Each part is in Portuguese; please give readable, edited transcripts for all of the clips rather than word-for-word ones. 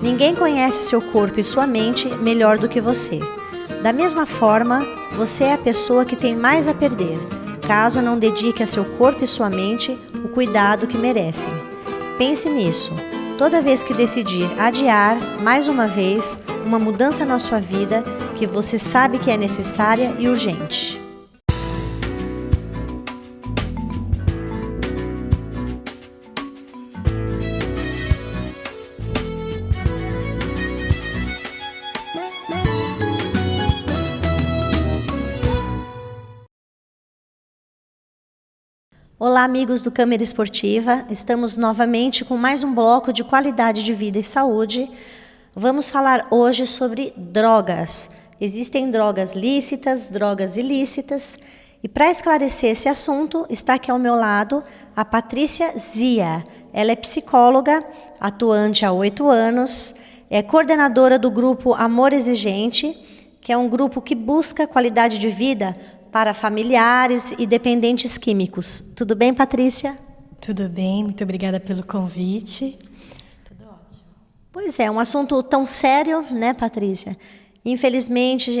Ninguém conhece seu corpo e sua mente melhor do que você. Da mesma forma, você é a pessoa que tem mais a perder, caso não dedique a seu corpo e sua mente o cuidado que merecem. Pense nisso. Toda vez que decidir adiar, mais uma vez, uma mudança na sua vida que você sabe que é necessária e urgente. Olá, amigos do Câmara Esportiva. Estamos novamente com mais um bloco de qualidade de vida e saúde. Vamos falar hoje sobre drogas. Existem drogas lícitas, drogas ilícitas. E para esclarecer esse assunto, está aqui ao meu lado a Patrícia Zia. Ela é psicóloga, atuante há 8 anos, é coordenadora do grupo Amor Exigente, que é um grupo que busca qualidade de vida para familiares e dependentes químicos. Tudo bem, Patrícia? Tudo bem, muito obrigada pelo convite. Tudo ótimo. Pois é, um assunto tão sério, né, Patrícia? Infelizmente,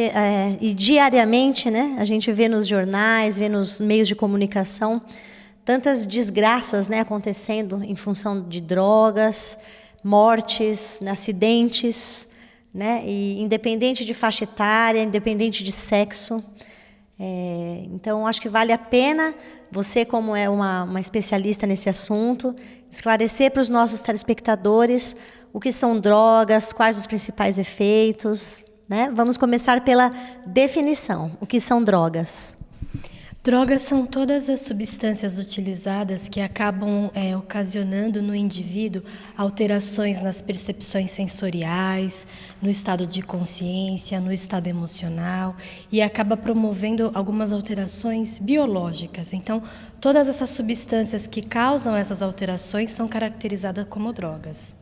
e diariamente, né, a gente vê nos jornais, vê nos meios de comunicação, tantas desgraças, né, acontecendo em função de drogas, mortes, acidentes, né, e independente de faixa etária, independente de sexo. Então, acho que vale a pena você, como é uma especialista nesse assunto, esclarecer para os nossos telespectadores o que são drogas, quais os principais efeitos, né? Vamos começar pela definição. O que são drogas? Drogas são todas as substâncias utilizadas que acabam ocasionando no indivíduo alterações nas percepções sensoriais, no estado de consciência, no estado emocional e acaba promovendo algumas alterações biológicas. Então, todas essas substâncias que causam essas alterações são caracterizadas como drogas.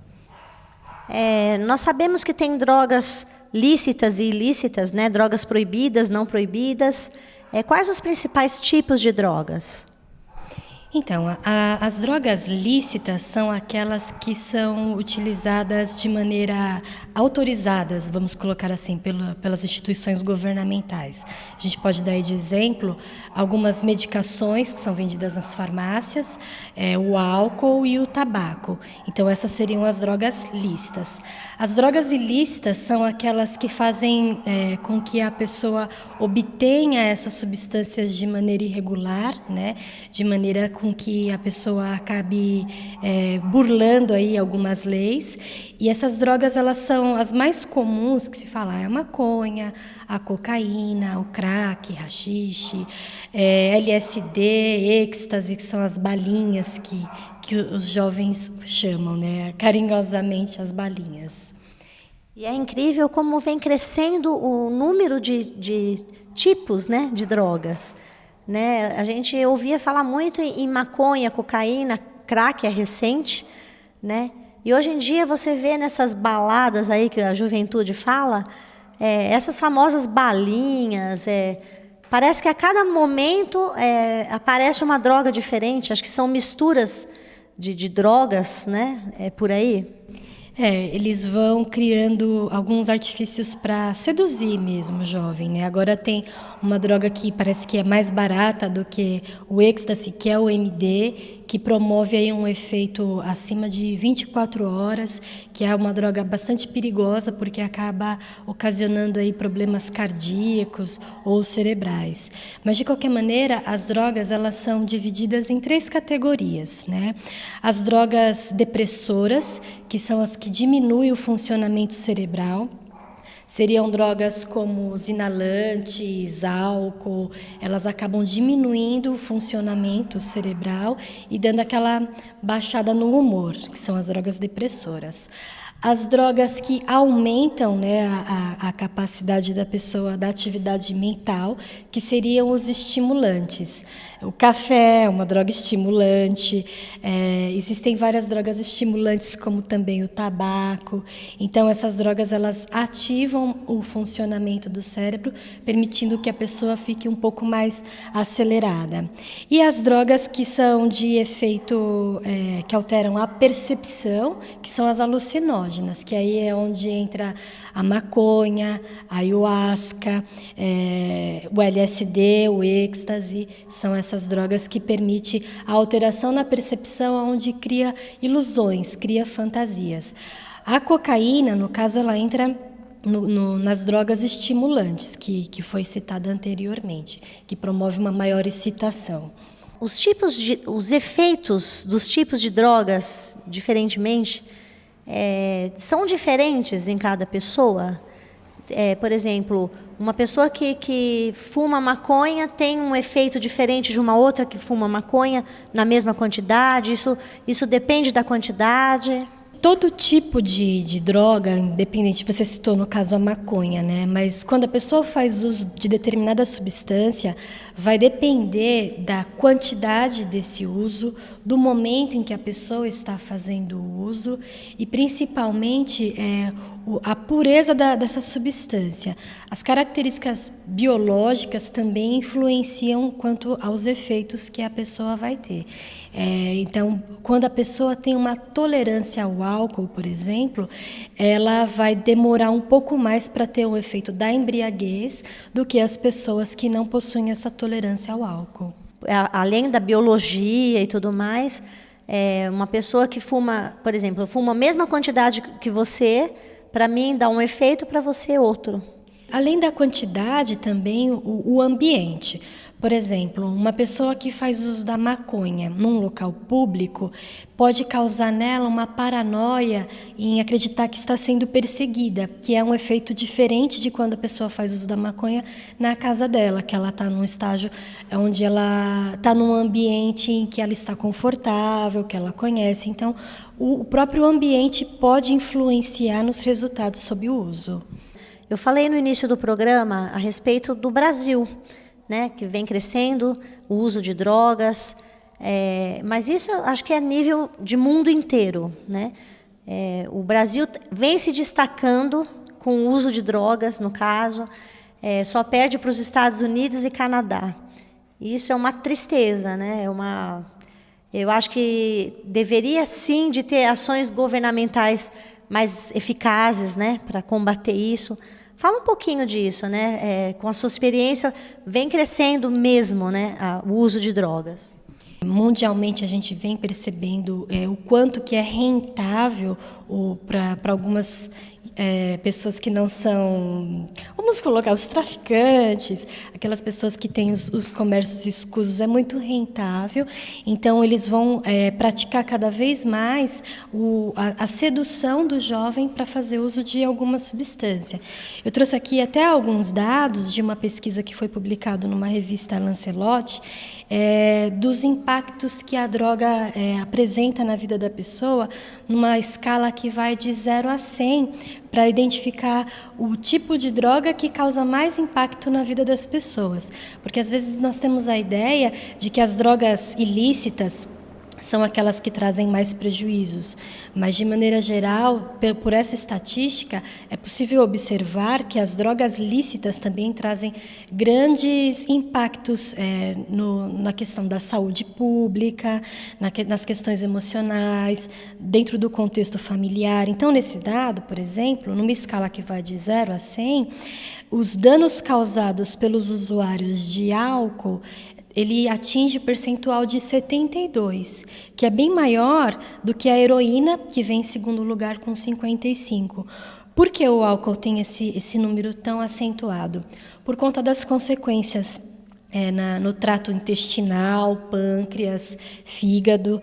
Nós sabemos que tem drogas lícitas e ilícitas, né? Drogas proibidas, não proibidas. Quais os principais tipos de drogas? Então, as drogas lícitas são aquelas que são utilizadas de maneira autorizadas, vamos colocar assim, pelas instituições governamentais. A gente pode dar aí de exemplo algumas medicações que são vendidas nas farmácias, o álcool e o tabaco. Então, essas seriam as drogas lícitas. As drogas ilícitas são aquelas que fazem com que a pessoa obtenha essas substâncias de maneira irregular, né? De maneira com que a pessoa acabe burlando aí algumas leis. E essas drogas, elas são as mais comuns que se fala, a maconha, a cocaína, o crack, haxixe, LSD, êxtase, que são as balinhas que os jovens chamam, né? Carinhosamente as balinhas. E é incrível como vem crescendo o número de tipos, né, de drogas. Né? A gente ouvia falar muito em maconha, cocaína, crack é recente, né? E hoje em dia você vê nessas baladas aí que a juventude fala, essas famosas balinhas, parece que a cada momento aparece uma droga diferente, acho que são misturas de drogas, né? Por aí. Eles vão criando alguns artifícios para seduzir mesmo o jovem, né? Agora tem uma droga que parece que é mais barata do que o êxtase, que é o MD, que promove aí um efeito acima de 24 horas, que é uma droga bastante perigosa porque acaba ocasionando aí problemas cardíacos ou cerebrais. Mas de qualquer maneira, as drogas elas são divididas em 3 categorias, né? As drogas depressoras, que são as que diminuem o funcionamento cerebral. Seriam drogas como os inalantes, álcool, elas acabam diminuindo o funcionamento cerebral e dando aquela baixada no humor, que são as drogas depressoras. As drogas que aumentam, né, a capacidade da pessoa da atividade mental, que seriam os estimulantes. O café é uma droga estimulante, existem várias drogas estimulantes, como também o tabaco. Então, essas drogas elas ativam o funcionamento do cérebro, permitindo que a pessoa fique um pouco mais acelerada. E as drogas que são de efeito, que alteram a percepção, que são as alucinógenas. alucinógenas, que aí é onde entra a maconha, a ayahuasca, o LSD, o êxtase, são essas drogas que permitem a alteração na percepção, onde cria ilusões, cria fantasias. A cocaína, no caso, ela entra nas drogas estimulantes, que foi citada anteriormente, que promove uma maior excitação. Os efeitos dos tipos de drogas, diferentemente, são diferentes em cada pessoa? Por exemplo, uma pessoa que fuma maconha tem um efeito diferente de uma outra que fuma maconha na mesma quantidade? Isso depende da quantidade? Todo tipo de droga, independente, você citou no caso a maconha, né? Mas quando a pessoa faz uso de determinada substância, vai depender da quantidade desse uso, do momento em que a pessoa está fazendo o uso e, principalmente, a pureza dessa substância. As características biológicas também influenciam quanto aos efeitos que a pessoa vai ter. Então, quando a pessoa tem uma tolerância ao álcool, por exemplo, ela vai demorar um pouco mais para ter o efeito da embriaguez do que as pessoas que não possuem essa tolerância ao álcool. Além da biologia e tudo mais, uma pessoa que fuma, por exemplo, fuma a mesma quantidade que você, para mim dá um efeito, para você outro. Além da quantidade, também o ambiente. Por exemplo, uma pessoa que faz uso da maconha num local público pode causar nela uma paranoia em acreditar que está sendo perseguida, que é um efeito diferente de quando a pessoa faz uso da maconha na casa dela, que ela está num estágio onde ela está num ambiente em que ela está confortável, que ela conhece. Então, o próprio ambiente pode influenciar nos resultados sob o uso. Eu falei no início do programa a respeito do Brasil, né, que vem crescendo o uso de drogas, mas isso eu acho que é a nível de mundo inteiro, né? O Brasil vem se destacando com o uso de drogas, no caso, só perde para os Estados Unidos e Canadá. Isso é uma tristeza, né? Eu acho que deveria sim de ter ações governamentais mais eficazes, né, para combater isso. Fala um pouquinho disso, né? Com a sua experiência, vem crescendo mesmo, né, o uso de drogas. Mundialmente, a gente vem percebendo o quanto que é rentável para algumas pessoas que não são, vamos colocar, os traficantes, aquelas pessoas que têm os comércios escusos, é muito rentável. Então, eles vão praticar cada vez mais a sedução do jovem para fazer uso de alguma substância. Eu trouxe aqui até alguns dados de uma pesquisa que foi publicada numa revista Lancelot, dos impactos que a droga apresenta na vida da pessoa, numa escala que vai de 0 a 100, para identificar o tipo de droga que causa mais impacto na vida das pessoas. Porque às vezes nós temos a ideia de que as drogas ilícitas são aquelas que trazem mais prejuízos. Mas, de maneira geral, por essa estatística, é possível observar que as drogas lícitas também trazem grandes impactos na questão da saúde pública, nas questões emocionais, dentro do contexto familiar. Então, nesse dado, por exemplo, numa escala que vai de 0 a 100, os danos causados pelos usuários de álcool ele atinge o percentual de 72, que é bem maior do que a heroína, que vem em segundo lugar com 55. Por que o álcool tem esse número tão acentuado? Por conta das consequências no trato intestinal, pâncreas, fígado,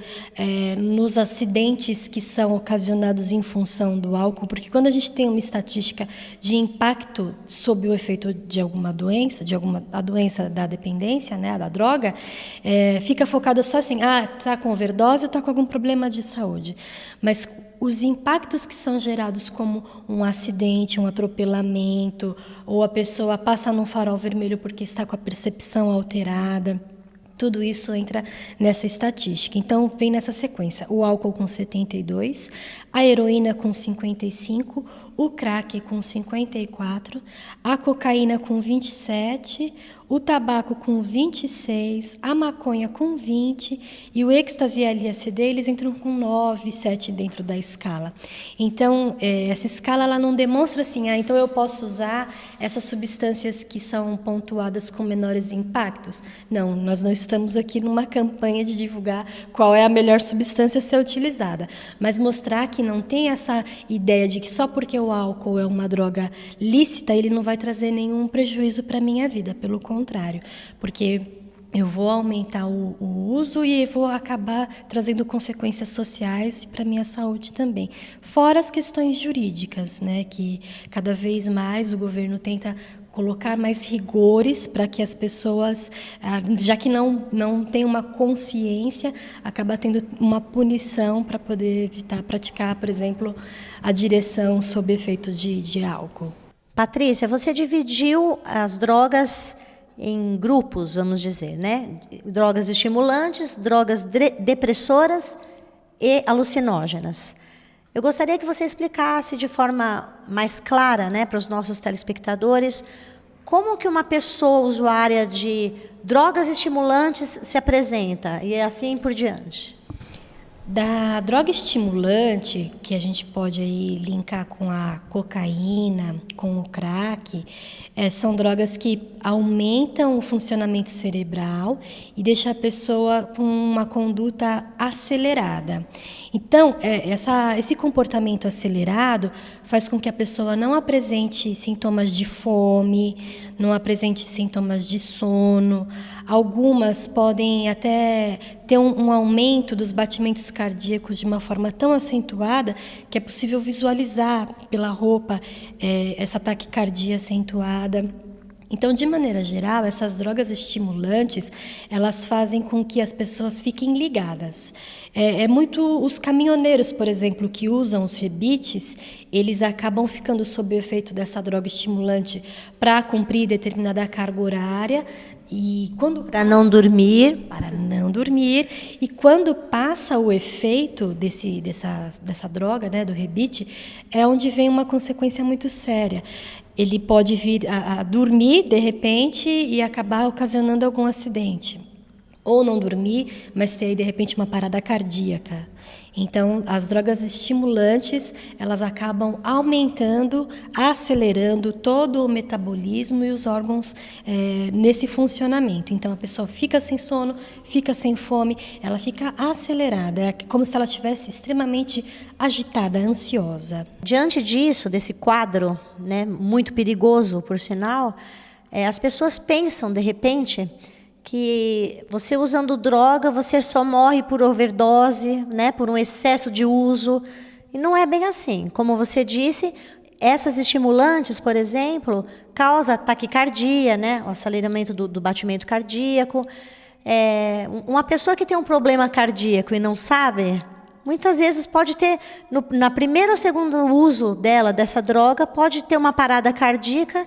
nos acidentes que são ocasionados em função do álcool, porque quando a gente tem uma estatística de impacto sob o efeito de alguma doença, a doença da dependência, né, da droga, fica focada só assim, está com overdose ou está com algum problema de saúde. Mas os impactos que são gerados como um acidente, um atropelamento, ou a pessoa passa num farol vermelho porque está com a percepção alterada, tudo isso entra nessa estatística. Então, vem nessa sequência: o álcool com 72, a heroína com 55, o crack com 54, a cocaína com 27, o tabaco com 26, a maconha com 20 e o êxtase e a LSD eles entram com 9, 7 dentro da escala. Então, essa escala ela não demonstra assim, então eu posso usar essas substâncias que são pontuadas com menores impactos. Não, nós não estamos aqui numa campanha de divulgar qual é a melhor substância a ser utilizada, mas mostrar que não tem essa ideia de que só porque o álcool é uma droga lícita, ele não vai trazer nenhum prejuízo para a minha vida, pelo contrário, porque eu vou aumentar o uso e vou acabar trazendo consequências sociais para a minha saúde também. Fora as questões jurídicas, né, que cada vez mais o governo tenta colocar mais rigores para que as pessoas, já que não tem uma consciência, acaba tendo uma punição para poder evitar praticar, por exemplo, a direção sob efeito de álcool. Patrícia, você dividiu as drogas em grupos, vamos dizer, né? Drogas estimulantes, drogas depressoras e alucinógenas. Eu gostaria que você explicasse de forma mais clara, né, para os nossos telespectadores, como que uma pessoa usuária de drogas estimulantes se apresenta e assim por diante. Da droga estimulante, que a gente pode aí linkar com a cocaína, com o crack, são drogas que aumentam o funcionamento cerebral e deixam a pessoa com uma conduta acelerada. Então, esse comportamento acelerado faz com que a pessoa não apresente sintomas de fome, não apresente sintomas de sono. Algumas podem até ter um aumento dos batimentos cardíacos de uma forma tão acentuada que é possível visualizar pela roupa essa taquicardia acentuada. Então, de maneira geral, essas drogas estimulantes, elas fazem com que as pessoas fiquem ligadas. Muito os caminhoneiros, por exemplo, que usam os rebites, eles acabam ficando sob o efeito dessa droga estimulante para cumprir determinada carga horária. Para não dormir. Para não dormir. E quando passa o efeito dessa droga, né, do rebite, é onde vem uma consequência muito séria. Ele pode vir a dormir, de repente, e acabar ocasionando algum acidente. Ou não dormir, mas ter, de repente, uma parada cardíaca. Então, as drogas estimulantes, elas acabam aumentando, acelerando todo o metabolismo e os órgãos nesse funcionamento. Então, a pessoa fica sem sono, fica sem fome, ela fica acelerada, é como se ela estivesse extremamente agitada, ansiosa. Diante disso, desse quadro, né, muito perigoso, por sinal, as pessoas pensam, de repente, que você usando droga, você só morre por overdose, né, por um excesso de uso. E não é bem assim. Como você disse, essas estimulantes, por exemplo, causam taquicardia, né, o aceleramento do batimento cardíaco. Uma pessoa que tem um problema cardíaco e não sabe, muitas vezes pode ter, na primeira ou segundo uso dessa droga, pode ter uma parada cardíaca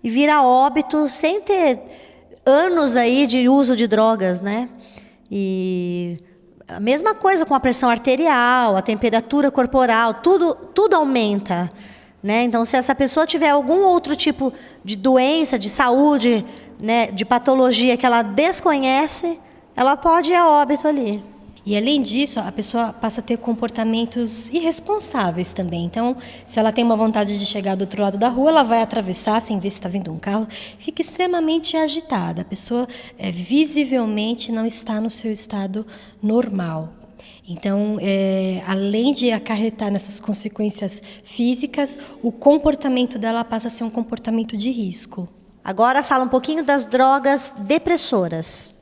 e vir a óbito sem ter anos aí de uso de drogas, né? E a mesma coisa com a pressão arterial, a temperatura corporal, tudo aumenta, né? Então, se essa pessoa tiver algum outro tipo de doença, de saúde, né, de patologia que ela desconhece, ela pode ir a óbito ali. E, além disso, a pessoa passa a ter comportamentos irresponsáveis também. Então, se ela tem uma vontade de chegar do outro lado da rua, ela vai atravessar sem ver se está vindo um carro, fica extremamente agitada. A pessoa visivelmente não está no seu estado normal. Então, além de acarretar nessas consequências físicas, o comportamento dela passa a ser um comportamento de risco. Agora fala um pouquinho das drogas depressoras.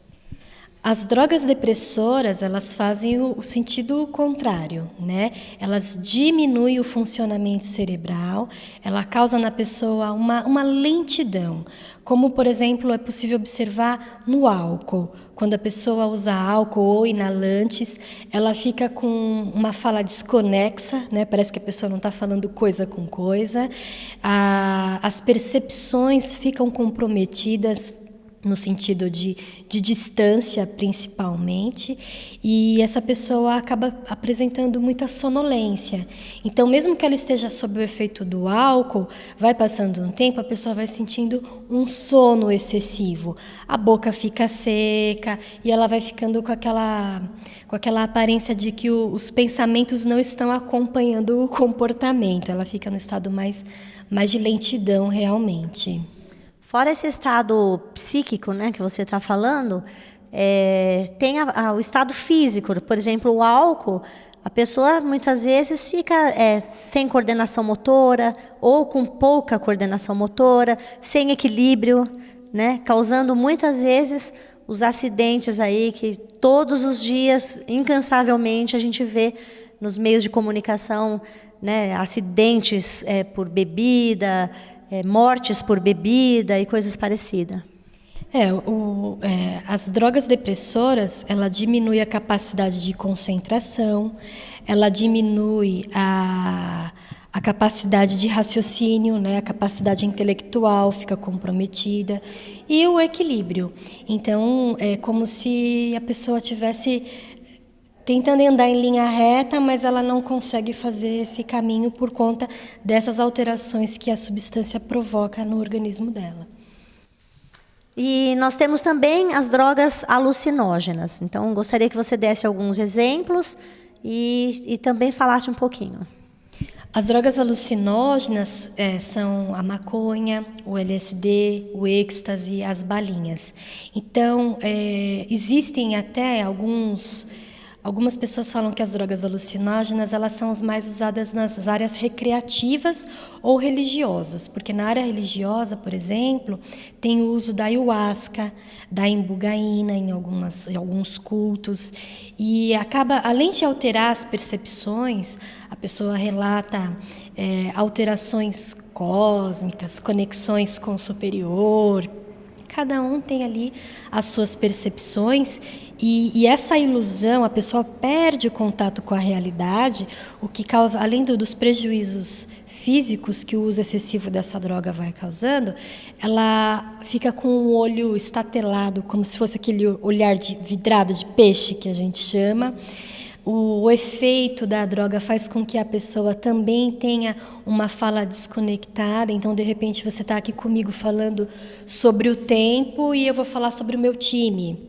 As drogas depressoras, elas fazem o sentido contrário, né? Elas diminuem o funcionamento cerebral, ela causa na pessoa uma lentidão, como, por exemplo, é possível observar no álcool. Quando a pessoa usa álcool ou inalantes, ela fica com uma fala desconexa, né? Parece que a pessoa não está falando coisa com coisa. As percepções ficam comprometidas. no sentido de distância, principalmente, e essa pessoa acaba apresentando muita sonolência. Então, mesmo que ela esteja sob o efeito do álcool, vai passando um tempo, a pessoa vai sentindo um sono excessivo. A boca fica seca e ela vai ficando com aquela aparência de que os pensamentos não estão acompanhando o comportamento. Ela fica no estado mais de lentidão, realmente. Fora esse estado psíquico, né, que você está falando, tem o estado físico. Por exemplo, o álcool, a pessoa muitas vezes fica sem coordenação motora ou com pouca coordenação motora, sem equilíbrio, né, causando muitas vezes os acidentes aí que todos os dias, incansavelmente, a gente vê nos meios de comunicação, né, acidentes por bebida, mortes por bebida e coisas parecidas. As drogas depressoras, ela diminui a capacidade de concentração, ela diminui a capacidade de raciocínio, né, a capacidade intelectual fica comprometida e o equilíbrio. Então, é como se a pessoa estivesse tentando andar em linha reta, mas ela não consegue fazer esse caminho por conta dessas alterações que a substância provoca no organismo dela. E nós temos também as drogas alucinógenas. Então, gostaria que você desse alguns exemplos e também falasse um pouquinho. As drogas alucinógenas são a maconha, o LSD, o êxtase, as balinhas. Então, existem até algumas pessoas falam que as drogas alucinógenas elas são as mais usadas nas áreas recreativas ou religiosas, porque na área religiosa, por exemplo, tem o uso da ayahuasca, da ibogaína em alguns cultos, e acaba, além de alterar as percepções, a pessoa relata alterações cósmicas, conexões com o superior. Cada um tem ali as suas percepções e essa ilusão, a pessoa perde o contato com a realidade, o que causa, além dos prejuízos físicos que o uso excessivo dessa droga vai causando, ela fica com o olho estatelado, como se fosse aquele olhar vidrado de peixe que a gente chama. O efeito da droga faz com que a pessoa também tenha uma fala desconectada. Então, de repente, você está aqui comigo falando sobre o tempo e eu vou falar sobre o meu time.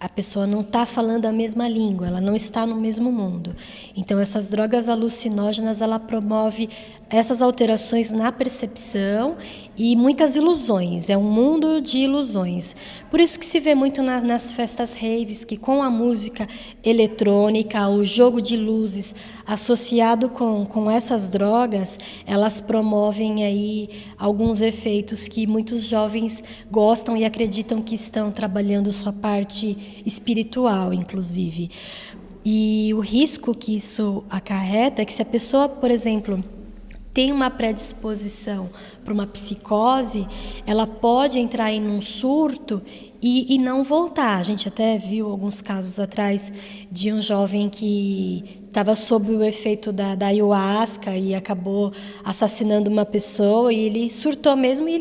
A pessoa não está falando a mesma língua, ela não está no mesmo mundo. Então, essas drogas alucinógenas, ela promove essas alterações na percepção e muitas ilusões. É um mundo de ilusões. Por isso que se vê muito nas festas raves, que com a música eletrônica, o jogo de luzes associado com essas drogas, elas promovem aí alguns efeitos que muitos jovens gostam e acreditam que estão trabalhando sua parte espiritual, inclusive. E o risco que isso acarreta é que se a pessoa, por exemplo, tem uma predisposição para uma psicose, ela pode entrar em um surto e não voltar. A gente até viu alguns casos atrás de um jovem que estava sob o efeito da ayahuasca e acabou assassinando uma pessoa e ele surtou mesmo e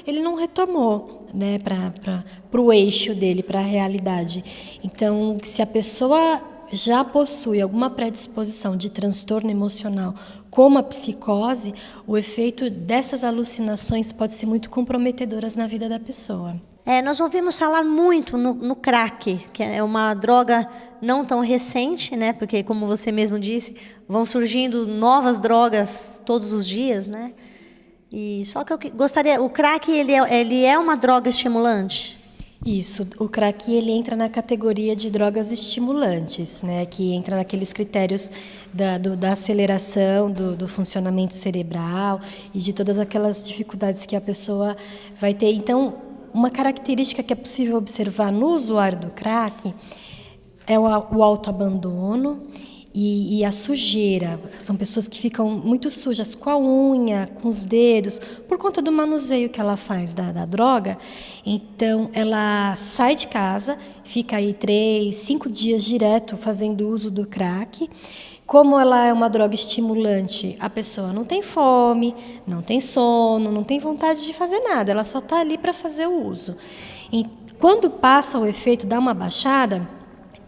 ele não retomou, né, para o eixo dele, para a realidade. Então, se a pessoa já possui alguma predisposição de transtorno emocional, como a psicose, o efeito dessas alucinações pode ser muito comprometedoras na vida da pessoa. Nós ouvimos falar muito no crack, que é uma droga não tão recente, né? Porque, como você mesmo disse, vão surgindo novas drogas todos os dias, né? E só que eu gostaria, o crack ele é uma droga estimulante? Isso, o crack ele entra na categoria de drogas estimulantes, né, que entra naqueles critérios da aceleração do funcionamento cerebral e de todas aquelas dificuldades que a pessoa vai ter. Então, uma característica que é possível observar no usuário do crack é o autoabandono e a sujeira. São pessoas que ficam muito sujas com a unha, com os dedos, por conta do manuseio que ela faz da droga. Então, ela sai de casa, fica aí 3, 5 dias direto fazendo uso do crack, Como ela é uma droga estimulante, a pessoa não tem fome, não tem sono, não tem vontade de fazer nada, ela só está ali para fazer o uso. E quando passa o efeito, dá uma baixada,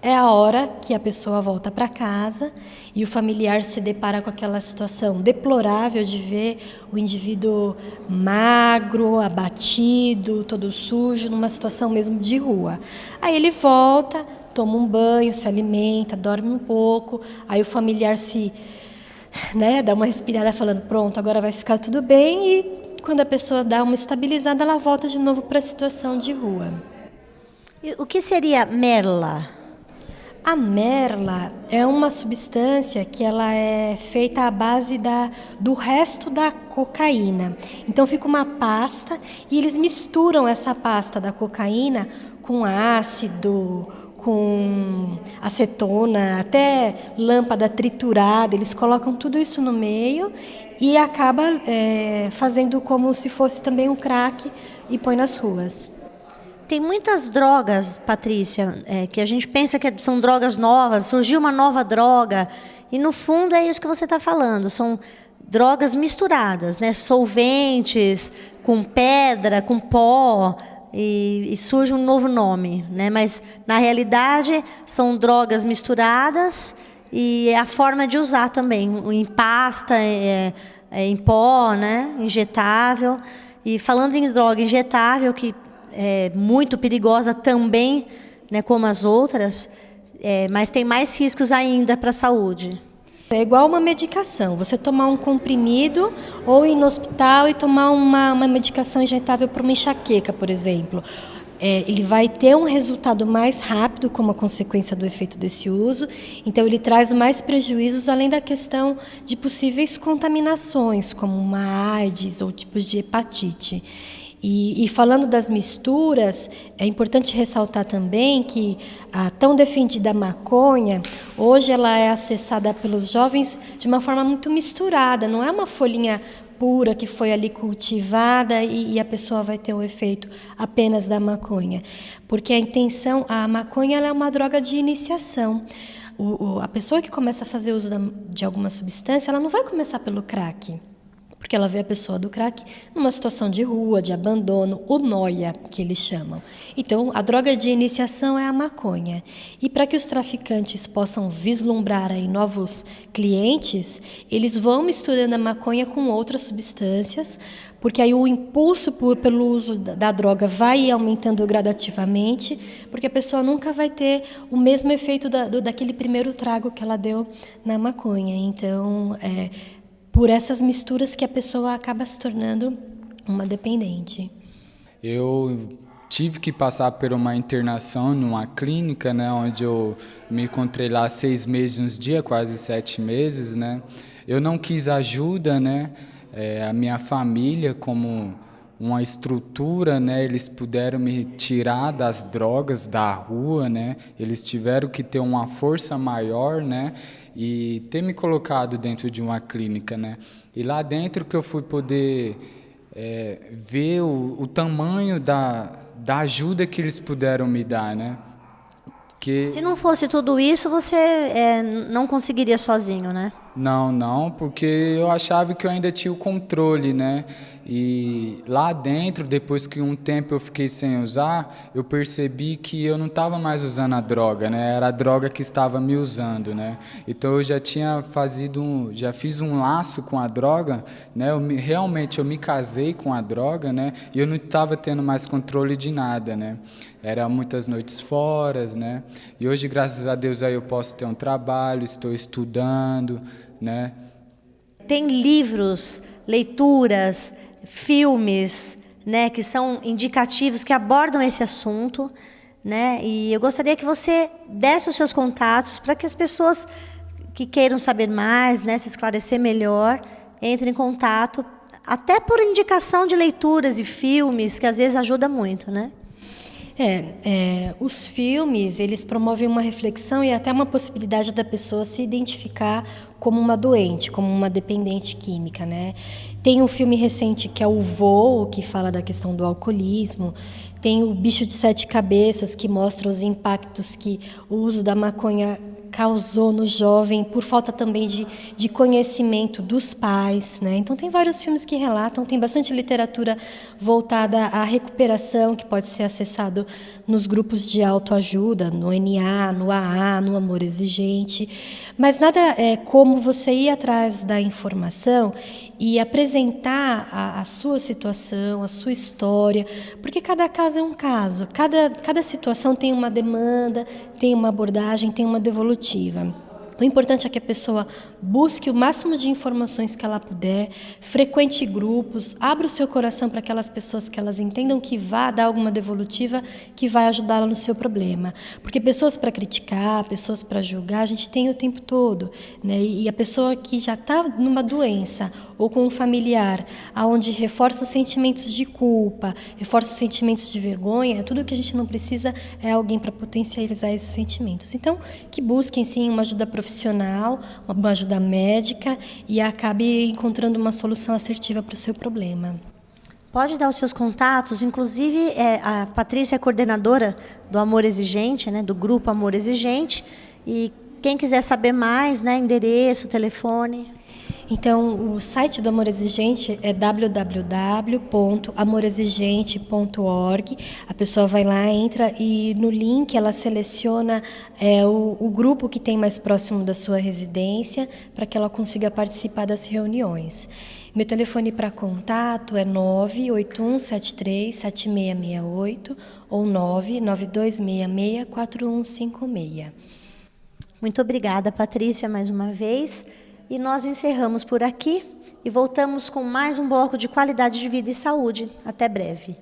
é a hora que a pessoa volta para casa e o familiar se depara com aquela situação deplorável de ver o indivíduo magro, abatido, todo sujo, numa situação mesmo de rua. Aí ele volta, toma um banho, se alimenta, dorme um pouco, aí o familiar dá uma respirada falando, pronto, agora vai ficar tudo bem, e quando a pessoa dá uma estabilizada, ela volta de novo para a situação de rua. E o que seria merla? A merla é uma substância que ela é feita à base do resto da cocaína. Então fica uma pasta e eles misturam essa pasta da cocaína com ácido, com acetona, até lâmpada triturada. Eles colocam tudo isso no meio e acaba fazendo como se fosse também um crack e põe nas ruas. Tem muitas drogas, Patrícia, que a gente pensa que são drogas novas, surgiu uma nova droga, e no fundo é isso que você está falando, são drogas misturadas, né? Solventes, com pedra, com pó, e surge um novo nome, né? Mas, na realidade, são drogas misturadas e é a forma de usar também, em pasta, em pó, né? Injetável. E falando em droga injetável, que é muito perigosa também, né, como as outras, mas tem mais riscos ainda para a saúde. É igual uma medicação, você tomar um comprimido ou ir no hospital e tomar uma medicação injetável para uma enxaqueca, por exemplo. Ele vai ter um resultado mais rápido como a consequência do efeito desse uso, então ele traz mais prejuízos, além da questão de possíveis contaminações, como uma AIDS ou tipos de hepatite. E falando das misturas, é importante ressaltar também que a tão defendida maconha, hoje ela é acessada pelos jovens de uma forma muito misturada, não é uma folhinha pura que foi ali cultivada e a pessoa vai ter o efeito apenas da maconha. Porque a maconha ela é uma droga de iniciação. A pessoa que começa a fazer uso de alguma substância, ela não vai começar pelo crack, porque ela vê a pessoa do crack numa situação de rua, de abandono, o nóia, que eles chamam. Então, a droga de iniciação é a maconha. E para que os traficantes possam vislumbrar aí novos clientes, eles vão misturando a maconha com outras substâncias, porque aí o impulso pelo uso da droga vai aumentando gradativamente, porque a pessoa nunca vai ter o mesmo efeito daquele primeiro trago que ela deu na maconha. Então, por essas misturas que a pessoa acaba se tornando uma dependente. Eu tive que passar por uma internação numa clínica, né, onde eu me encontrei lá 6 meses, uns dias, quase 7 meses, né. Eu não quis ajuda, né, a minha família, como uma estrutura, né, eles puderam me tirar das drogas da rua, né, eles tiveram que ter uma força maior, né, e ter me colocado dentro de uma clínica, né? E lá dentro que eu fui poder ver o tamanho da ajuda que eles puderam me dar, né? Se não fosse tudo isso, você não conseguiria sozinho, né? Não, porque eu achava que eu ainda tinha o controle, né? E lá dentro, depois que um tempo eu fiquei sem usar, eu percebi que eu não estava mais usando a droga, né? Era a droga que estava me usando, né? Então eu já fiz um laço com a droga, né? Realmente eu me casei com a droga, né? E eu não estava tendo mais controle de nada, né? Era muitas noites fora, né? E hoje, graças a Deus, aí eu posso ter um trabalho, estou estudando, né? Tem livros, leituras, filmes, né, que são indicativos, que abordam esse assunto, né? E eu gostaria que você desse os seus contatos para que as pessoas que queiram saber mais, né, se esclarecer melhor, entrem em contato, até por indicação de leituras e filmes, que às vezes ajuda muito, né? Os filmes, eles promovem uma reflexão e até uma possibilidade da pessoa se identificar como uma doente, como uma dependente química, né? Tem um filme recente que é o Voo, que fala da questão do alcoolismo. Tem o Bicho de 7 Cabeças, que mostra os impactos que o uso da maconha causou no jovem, por falta também de conhecimento dos pais, né? Então tem vários filmes que relatam, tem bastante literatura voltada à recuperação, que pode ser acessado nos grupos de autoajuda, no NA, no AA, no Amor Exigente, mas nada é como você ir atrás da informação e apresentar a sua situação, a sua história, porque cada caso é um caso, cada situação tem uma demanda, tem uma abordagem, tem uma devolutiva. O importante é que a pessoa busque o máximo de informações que ela puder, frequente grupos, abra o seu coração para aquelas pessoas que elas entendam que vá dar alguma devolutiva que vai ajudá-la no seu problema. Porque pessoas para criticar, pessoas para julgar, a gente tem o tempo todo, né? E a pessoa que já está numa doença ou com um familiar, onde reforça os sentimentos de culpa, reforça os sentimentos de vergonha, tudo o que a gente não precisa é alguém para potencializar esses sentimentos. Então, que busquem, sim, uma ajuda profissional, uma ajuda médica e acabe encontrando uma solução assertiva para o seu problema. Pode dar os seus contatos, inclusive a Patrícia é coordenadora do Amor Exigente, né, do grupo Amor Exigente, e quem quiser saber mais, né, endereço, telefone. Então, o site do Amor Exigente é www.amorexigente.org. A pessoa vai lá, entra e no link ela seleciona o grupo que tem mais próximo da sua residência para que ela consiga participar das reuniões. Meu telefone para contato é 981737668 ou 992664156. Muito obrigada, Patrícia, mais uma vez. E nós encerramos por aqui e voltamos com mais um bloco de qualidade de vida e saúde. Até breve.